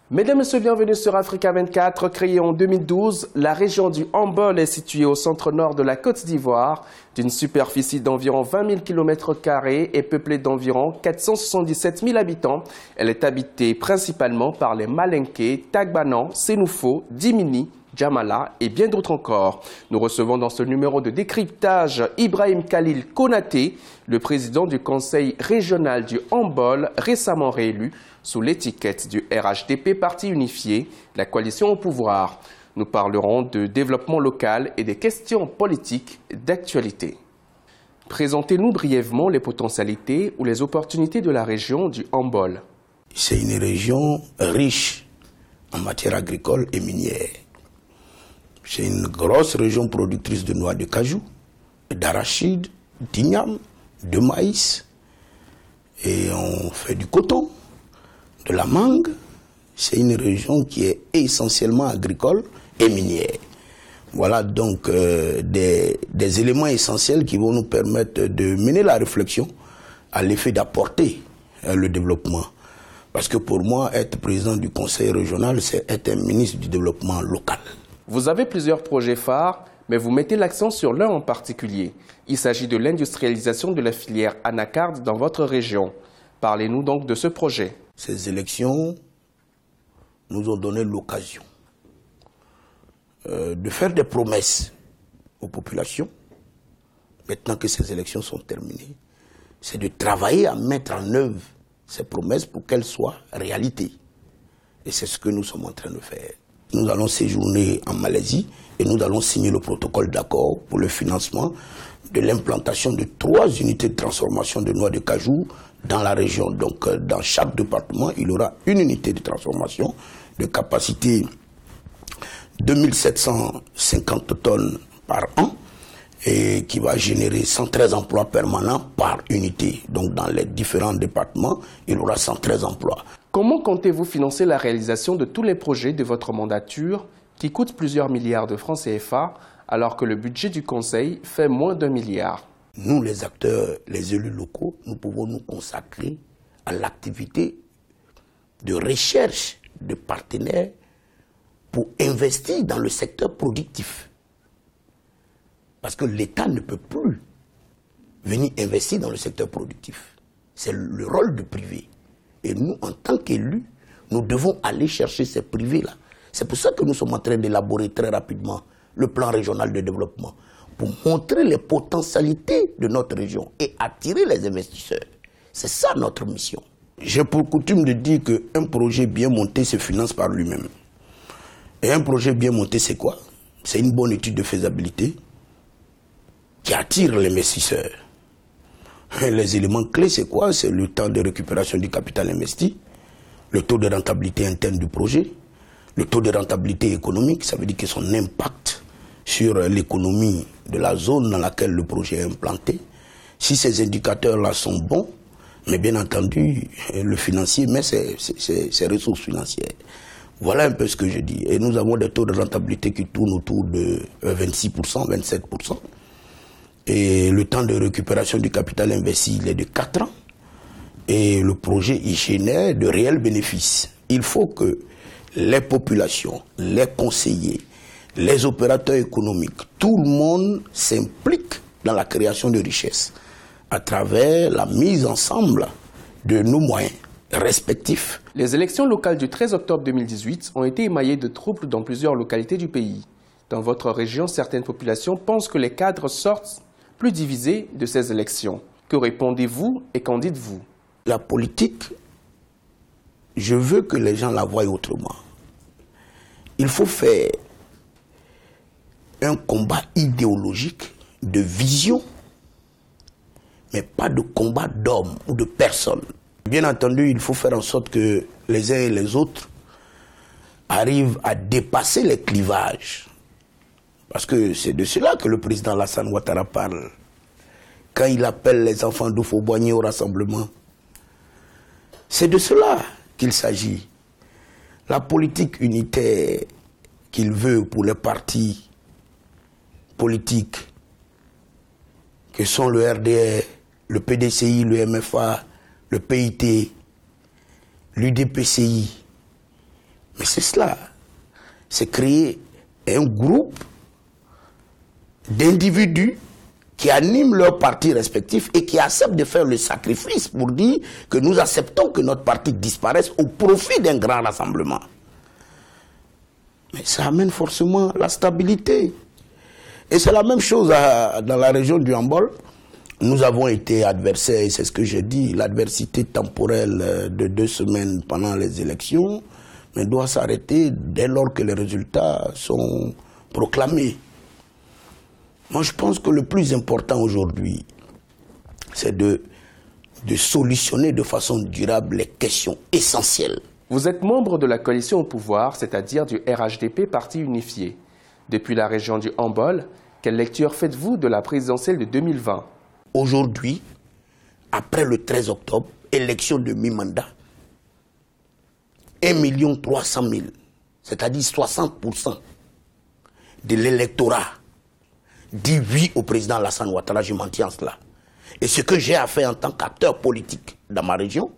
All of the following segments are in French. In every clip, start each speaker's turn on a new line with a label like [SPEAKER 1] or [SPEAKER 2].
[SPEAKER 1] Mesdames et messieurs, bienvenue sur Africa 24. Créée en 2012, la région du Hambol est située au centre-nord de la Côte d'Ivoire, d'une superficie d'environ 20 000 km² et peuplée d'environ 477 000 habitants. Elle est habitée principalement par les Malinké, Tagbanan, Sénoufo, Dimini, Djamala et bien d'autres encore. Nous recevons dans ce numéro de décryptage Ibrahim Khalil Konaté, le président du conseil régional du Hambol, récemment réélu sous l'étiquette du RHDP Parti Unifié, la coalition au pouvoir. Nous parlerons de développement local et des questions politiques d'actualité. Présentez-nous brièvement les potentialités ou les opportunités de la région du Hambol.
[SPEAKER 2] C'est une région riche en matière agricole et minière. C'est une grosse région productrice de noix de cajou, d'arachide, d'igname, de maïs. Et on fait du coton, de la mangue. C'est une région qui est essentiellement agricole et minière. Voilà donc des éléments essentiels qui vont nous permettre de mener la réflexion à l'effet d'apporter le développement. Parce que pour moi, être président du conseil régional, c'est être un ministre du développement local.
[SPEAKER 1] Vous avez plusieurs projets phares, mais vous mettez l'accent sur l'un en particulier. Il s'agit de l'industrialisation de la filière anacarde dans votre région. Parlez-nous donc de ce projet.
[SPEAKER 2] Ces élections nous ont donné l'occasion de faire des promesses aux populations. Maintenant que ces élections sont terminées, c'est de travailler à mettre en œuvre ces promesses pour qu'elles soient réalité. Et c'est ce que nous sommes en train de faire. Nous allons séjourner en Malaisie et nous allons signer le protocole d'accord pour le financement de l'implantation de 3 unités de transformation de noix de cajou dans la région. Donc dans chaque département, il y aura une unité de transformation de capacité 2750 tonnes par an et qui va générer 113 emplois permanents par unité. Donc dans les différents départements, il y aura 113 emplois.
[SPEAKER 1] Comment comptez-vous financer la réalisation de tous les projets de votre mandature qui coûtent plusieurs milliards de francs CFA alors que le budget du Conseil fait moins d'1 milliard?
[SPEAKER 2] Nous, les acteurs, les élus locaux, nous pouvons nous consacrer à l'activité de recherche de partenaires pour investir dans le secteur productif. Parce que l'État ne peut plus venir investir dans le secteur productif. C'est le rôle du privé. Et nous, en tant qu'élus, nous devons aller chercher ces privés-là. C'est pour ça que nous sommes en train d'élaborer très rapidement le plan régional de développement, pour montrer les potentialités de notre région et attirer les investisseurs. C'est ça notre mission. J'ai pour coutume de dire qu'un projet bien monté se finance par lui-même. Et un projet bien monté, c'est quoi? C'est une bonne étude de faisabilité qui attire l'investisseur. Les éléments clés, c'est quoi? C'est le temps de récupération du capital investi, le taux de rentabilité interne du projet, le taux de rentabilité économique, ça veut dire que son impact sur l'économie de la zone dans laquelle le projet est implanté. Si ces indicateurs-là sont bons, mais bien entendu, le financier met ses ressources financières. Voilà un peu ce que je dis. Et nous avons des taux de rentabilité qui tournent autour de 26%, 27%. Et le temps de récupération du capital investi, il est de 4 ans. Et le projet, il génère de réels bénéfices. Il faut que les populations, les conseillers, les opérateurs économiques, tout le monde s'implique dans la création de richesses à travers la mise ensemble de nos moyens respectifs.
[SPEAKER 1] Les élections locales du 13 octobre 2018 ont été émaillées de troubles dans plusieurs localités du pays. Dans votre région, certaines populations pensent que les cadres sortent plus divisés de ces élections. Que répondez-vous et qu'en dites-vous?
[SPEAKER 2] La politique, je veux que les gens la voient autrement. Il faut faire un combat idéologique, de vision, mais pas de combat d'hommes ou de personnes. Bien entendu, il faut faire en sorte que les uns et les autres arrivent à dépasser les clivages. Parce que c'est de cela que le président Alassane Ouattara parle. Quand il appelle les enfants d'Oufo-Boigny au rassemblement, c'est de cela qu'il s'agit. La politique unitaire qu'il veut pour les partis politiques que sont le RDR, le PDCI, le MFA, le PIT, l'UDPCI, c'est cela. C'est créer un groupe d'individus qui animent leurs partis respectifs et qui acceptent de faire le sacrifice pour dire que nous acceptons que notre parti disparaisse au profit d'un grand rassemblement. Mais ça amène forcément la stabilité. Et c'est la même chose dans la région du Hambol. Nous avons été adversaires, et c'est ce que j'ai dit, l'adversité temporelle de 2 semaines pendant les élections, mais doit s'arrêter dès lors que les résultats sont proclamés. Moi, je pense que le plus important aujourd'hui, c'est de solutionner de façon durable les questions essentielles.
[SPEAKER 1] Vous êtes membre de la coalition au pouvoir, c'est-à-dire du RHDP Parti Unifié. Depuis la région du Hambol, quelle lecture faites-vous de la présidentielle de 2020 ?
[SPEAKER 2] Aujourd'hui, après le 13 octobre, élection de mi-mandat, 1 300 000, c'est-à-dire 60% de l'électorat dit oui au président Alassane Ouattara, je m'en tiens à cela. Et ce que j'ai à faire en tant qu'acteur politique dans ma région,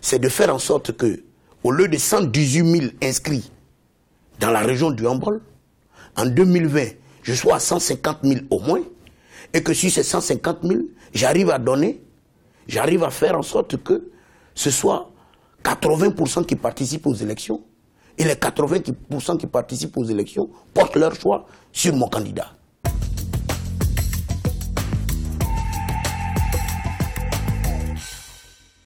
[SPEAKER 2] c'est de faire en sorte que, au lieu de 118 000 inscrits dans la région du Hambol, en 2020, je sois à 150 000 au moins, et que sur ces 150 000, j'arrive à faire en sorte que ce soit 80% qui participent aux élections, et les 80% qui participent aux élections portent leur choix sur mon candidat.